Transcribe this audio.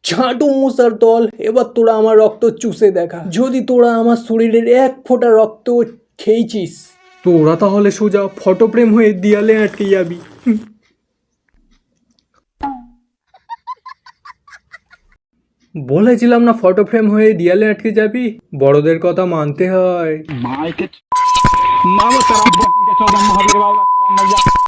ঝাঁটু মশার দল, এবার তোরা আমার রক্ত চুষে দেখা। যদি তোরা আমার শরীরের এক ফোঁটা রক্ত খেয়েছিস, তোরা তাহলে সোজা ফটোপ্রেম হয়ে দেয়ালে আটকে যাবি। বলেছিলাম না ফটো ফ্রেম হয়ে দেয়ালে আটকে যাবি। বড়দের কথা মানতে হয়।